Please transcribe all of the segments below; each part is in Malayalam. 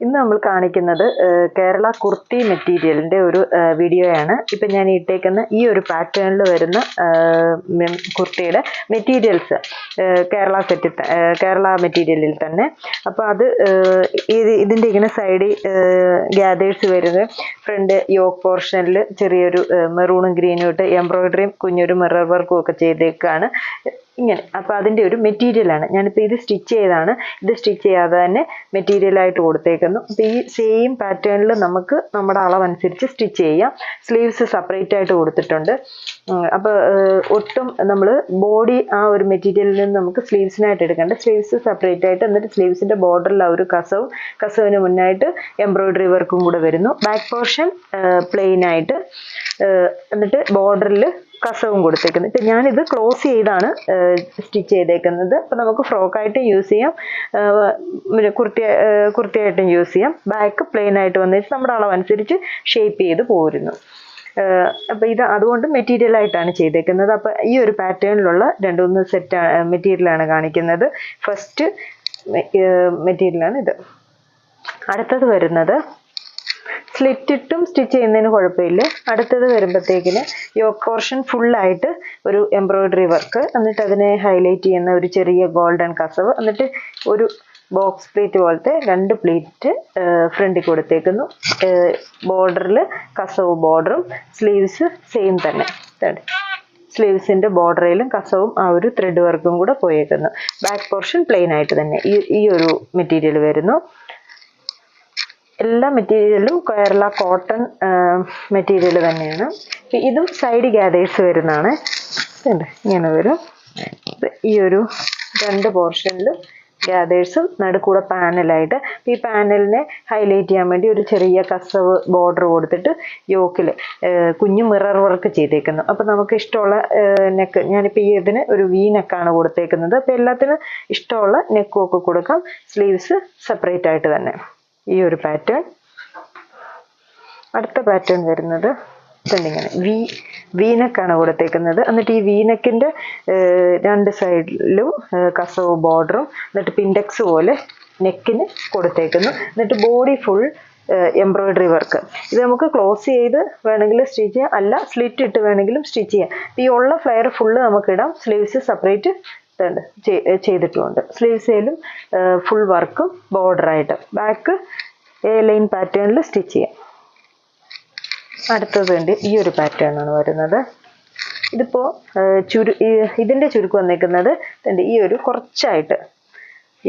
ഇന്ന് നമ്മൾ കാണിക്കുന്നത് കേരള കുർത്തി മെറ്റീരിയലിന്റെ ഒരു വീഡിയോയാണ്. ഇപ്പം ഞാൻ ഇട്ടേക്കുന്ന ഈ ഒരു പാറ്റേണിൽ വരുന്ന കുർത്തിയുടെ മെറ്റീരിയൽസ് കേരള മെറ്റീരിയലിൽ തന്നെ. അപ്പോൾ അത് ഇതിൻ്റെ ഇങ്ങനെ സൈഡിൽ ഗ്യാദേഴ്സ് വരുന്നത് ഫ്രണ്ട് യോക്ക് പോർഷനിൽ ചെറിയൊരു മെറൂണും ഗ്രീനും ഇട്ട് എംബ്രോയിഡറിയും കുഞ്ഞൊരു മിറർ വർക്കും ഒക്കെ ചെയ്തേക്കാണ് ഇങ്ങനെ. അപ്പോൾ അതിൻ്റെ ഒരു മെറ്റീരിയലാണ്. ഞാനിപ്പോൾ ഇത് സ്റ്റിച്ച് ചെയ്താണ്. ഇത് സ്റ്റിച്ച് ചെയ്യാതെ തന്നെ മെറ്റീരിയലായിട്ട് കൊടുത്തേക്കുന്നു. അപ്പോൾ ഈ സെയിം പാറ്റേണിൽ നമുക്ക് നമ്മുടെ അളവനുസരിച്ച് സ്റ്റിച്ച് ചെയ്യാം. സ്ലീവ്സ് സെപ്പറേറ്റ് ആയിട്ട് കൊടുത്തിട്ടുണ്ട്. അപ്പോൾ ഒട്ടും നമ്മൾ ബോഡി ആ ഒരു മെറ്റീരിയലിൽ നിന്ന് നമുക്ക് സ്ലീവ്സിനായിട്ട് എടുക്കേണ്ട. സ്ലീവ്സ് സെപ്പറേറ്റ് ആയിട്ട്, എന്നിട്ട് സ്ലീവ്സിൻ്റെ ബോർഡറിൽ ആ ഒരു കസവിന് മുന്നായിട്ട് എംബ്രോയിഡറി വർക്കും കൂടെ വരുന്നു. ബാക്ക് പോർഷൻ പ്ലെയിൻ ആയിട്ട്, എന്നിട്ട് ബോർഡറിൽ കസവും കൊടുത്തേക്കുന്നത്. ഇപ്പം ഞാനിത് ക്ലോസ് ചെയ്താണ് സ്റ്റിച്ച് ചെയ്തേക്കുന്നത്. അപ്പം നമുക്ക് ഫ്രോക്കായിട്ട് യൂസ് ചെയ്യാം, കുർത്തിയായിട്ടും യൂസ് ചെയ്യാം. ബാക്ക് പ്ലെയിൻ ആയിട്ട് വന്നിട്ട് നമ്മുടെ അളവനുസരിച്ച് ഷേപ്പ് ചെയ്ത് പോരുന്നു. അപ്പോൾ ഇത് അതുകൊണ്ട് മെറ്റീരിയലായിട്ടാണ് ചെയ്തേക്കുന്നത്. അപ്പോൾ ഈ ഒരു പാറ്റേണിലുള്ള 2-3 സെറ്റ് മെറ്റീരിയലാണ് കാണിക്കുന്നത്. ഫസ്റ്റ് മെറ്റീരിയലാണ് ഇത്. അടുത്തത് വരുന്നത് സ്ലിറ്റ് ഇട്ടും സ്റ്റിച്ച് ചെയ്യുന്നതിന് കുഴപ്പമില്ല. അടുത്തത് വരുമ്പോഴത്തേക്കിന് യോക്ക് പോർഷൻ ഫുള്ളായിട്ട് ഒരു എംബ്രോയിഡറി വർക്ക്, എന്നിട്ട് അതിനെ ഹൈലൈറ്റ് ചെയ്യുന്ന ഒരു ചെറിയ ഗോൾഡൻ കസവ്, എന്നിട്ട് ഒരു ബോക്സ് പ്ലീറ്റ് പോലത്തെ 2 പ്ലീറ്റ് ഫ്രണ്ടിൽ കൊടുത്തേക്കുന്നു. ബോർഡറിൽ കസവ് ബോർഡറും, സ്ലീവ്സ് സെയിം തന്നെ. സ്ലീവ്സിൻ്റെ ബോർഡറിലും കസവും ആ ഒരു ത്രെഡ് വർക്കും കൂടെ പോയേക്കുന്നു. ബാക്ക് പോർഷൻ പ്ലെയിൻ ആയിട്ട് തന്നെ ഈ ഒരു മെറ്റീരിയൽ വരുന്നു. എല്ലാ മെറ്റീരിയലും കേരള കോട്ടൺ മെറ്റീരിയൽ തന്നെയാണ്. ഇതും സൈഡ് ഗ്യാദേഴ്സ് വരുന്നതാണ്. ഇങ്ങനെ വരും. ഈ ഒരു 2 പോർഷനിലും ഗ്യാദേഴ്സും നടുക്കൂടെ പാനലായിട്ട്. ഈ പാനലിനെ ഹൈലൈറ്റ് ചെയ്യാൻ വേണ്ടി ഒരു ചെറിയ കസവ് ബോർഡർ കൊടുത്തിട്ട് യോക്കിൽ കുഞ്ഞു മിറർ വർക്ക് ചെയ്തേക്കുന്നു. അപ്പം നമുക്ക് ഇഷ്ടമുള്ള നെക്ക്, ഞാനിപ്പോൾ ഈ ഇതിന് ഒരു വി നെക്കാണ് കൊടുത്തേക്കുന്നത്. അപ്പോൾ എല്ലാത്തിനും ഇഷ്ടമുള്ള നെക്കും ഒക്കെ കൊടുക്കാം. സ്ലീവ്സ് സെപ്പറേറ്റ് ആയിട്ട് തന്നെ ഈ ഒരു പാറ്റേൺ. അടുത്ത പാറ്റേൺ വരുന്നത് ഇങ്ങനെ വീനക്കാണ് കൊടുത്തേക്കുന്നത്. എന്നിട്ട് ഈ വീനക്കിൻ്റെ 2 സൈഡിലും കസവ് ബോർഡറും, എന്നിട്ട് പിൻഡെക്സ് പോലെ നെക്കിന് കൊടുത്തേക്കുന്നു. എന്നിട്ട് ബോഡി ഫുൾ എംബ്രോയിഡറി വർക്ക്. ഇത് നമുക്ക് ക്ലോസ് ചെയ്ത് വേണമെങ്കിൽ സ്റ്റിച്ച് ചെയ്യാം, അല്ല സ്ലിറ്റ് ഇട്ട് വേണമെങ്കിലും സ്റ്റിച്ച് ചെയ്യാം. ഈ ഉള്ള ഫ്ലെയർ ഫുള്ള് നമുക്കിടാം. സ്ലീവ്സ് സെപ്പറേറ്റ് ചെയ്തിട്ടുമുണ്ട്. സ്ലീവ്സിലും ഫുൾ വർക്കും ബോർഡറായിട്ട്. ബാക്ക് ലൈൻ പാറ്റേണിൽ സ്റ്റിച്ച് ചെയ്യാം. അടുത്തത് വേണ്ടി ഈ ഒരു പാറ്റേണാണ് വരുന്നത്. ഇതിപ്പോൾ ഇതിൻ്റെ ചുരുക്കം വന്നേക്കുന്നത് ഈ ഒരു കുറച്ചായിട്ട്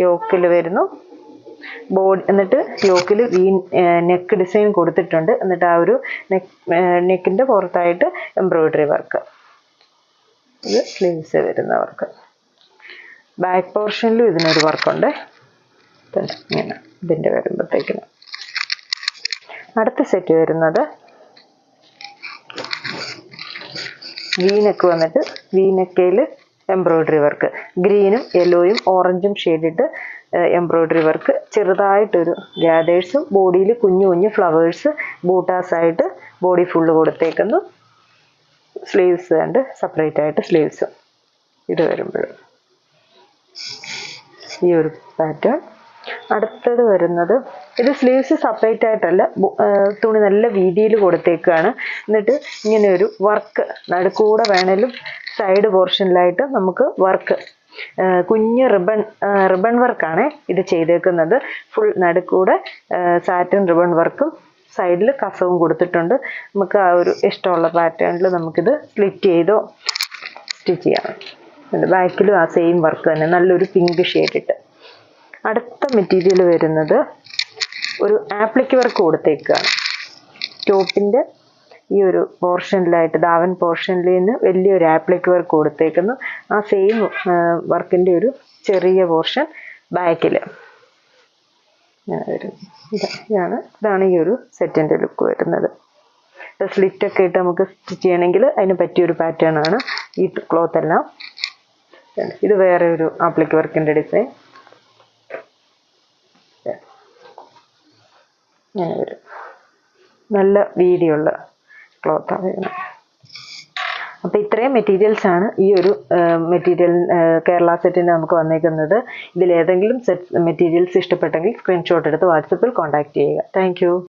യോക്കിൽ വരുന്നു. എന്നിട്ട് യോക്കിൽ നെക്ക് ഡിസൈൻ കൊടുത്തിട്ടുണ്ട്. എന്നിട്ട് ആ ഒരു നെക്കിൻ്റെ പുറത്തായിട്ട് എംബ്രോയിഡറി വർക്ക്. ഇത് സ്ലീവ്സ് വരുന്ന വർക്ക്. ബാക്ക് പോർഷനിലും ഇതിനൊരു വർക്കുണ്ട്. ഇങ്ങനെ ഇതിൻ്റെ വരുമ്പോഴത്തേക്കിന് അടുത്ത സെറ്റ് വരുന്നത് വീനെക്ക് വന്നിട്ട് വീനെക്കയിൽ എംബ്രോയിഡറി വർക്ക്. ഗ്രീനും യെല്ലോയും ഓറഞ്ചും ഷെയ്ഡിട്ട് എംബ്രോയിഡറി വർക്ക്. ചെറുതായിട്ടൊരു ഗ്യാദേഴ്സും ബോഡിയിൽ കുഞ്ഞു കുഞ്ഞു ഫ്ലവേഴ്സ് ബൂട്ടാസായിട്ട് ബോഡി ഫുള്ള് കൊടുത്തേക്കുന്നു. സ്ലീവ്സ് കണ്ട് സെപ്പറേറ്റ് ആയിട്ട് സ്ലീവ്സും. ഇത് വരുമ്പോഴും ഈ ഒരു പാറ്റേൺ. അടുത്തത് വരുന്നത് ഇത് സ്ലീവ്സ് സെപ്പറേറ്റ് ആയിട്ടല്ല, തുണി നല്ല വീതിയിൽ കൊടുത്തേക്കാണ്. എന്നിട്ട് ഇങ്ങനെ ഒരു വർക്ക് നടുക്കൂടെ വേണേലും സൈഡ് പോർഷനിലായിട്ട് നമുക്ക് വർക്ക്, കുഞ്ഞ് റിബൺ വർക്കാണ് ഇത് ചെയ്തേക്കുന്നത്. ഫുൾ നടുക്കൂടെ സാറ്റിൻ റിബൺ വർക്കും സൈഡിൽ കസവും കൊടുത്തിട്ടുണ്ട്. നമുക്ക് ആ ഒരു ഇഷ്ടമുള്ള പാറ്റേണിൽ നമുക്കിത് സ്ലിറ്റ് ചെയ്തോ സ്റ്റിച്ച് ചെയ്യാം. ബാക്കിലും ആ സെയിം വർക്ക് തന്നെ, നല്ലൊരു പിങ്ക് ഷെയ്ഡിട്ട്. അടുത്ത മെറ്റീരിയൽ വരുന്നത് ഒരു ആപ്ലിക് വർക്ക് കൊടുത്തേക്കാണ്. ടോപ്പിൻ്റെ ഈ ഒരു പോർഷനിലായിട്ട് ദാവൻ പോർഷനിൽ നിന്ന് വലിയൊരു ആപ്ലിക് വർക്ക് കൊടുത്തേക്കുന്നു. ആ സെയിം വർക്കിൻ്റെ ഒരു ചെറിയ പോർഷൻ ബാക്കിൽ വരും. ഇതാണ് ഈ ഒരു സെറ്റിൻ്റെ ലുക്ക് വരുന്നത്. സ്ലിറ്റൊക്കെ ഇട്ട് നമുക്ക് സ്റ്റിച്ച് ചെയ്യണമെങ്കിൽ അതിന് പറ്റിയൊരു പാറ്റേൺ ആണ് ഈ ക്ലോത്ത് എല്ലാം. ഇത് വേറെ ഒരു ആപ്ലിക് വർക്കിൻ്റെ ഡിസൈൻ. ഇങ്ങനെ വരും. നല്ല വീതിയുള്ള ക്ലോത്താണ് വരുന്നത്. അപ്പോൾ ഇത്രയും മെറ്റീരിയൽസ് ആണ് ഈ ഒരു മെറ്റീരിയൽ കേരള സെറ്റിന് നമുക്ക് വന്നേക്കുന്നത്. ഇതിലേതെങ്കിലും സെറ്റ് മെറ്റീരിയൽസ് ഇഷ്ടപ്പെട്ടെങ്കിൽ സ്ക്രീൻഷോട്ട് എടുത്ത് വാട്സപ്പിൽ കോൺടാക്ട് ചെയ്യുക. താങ്ക്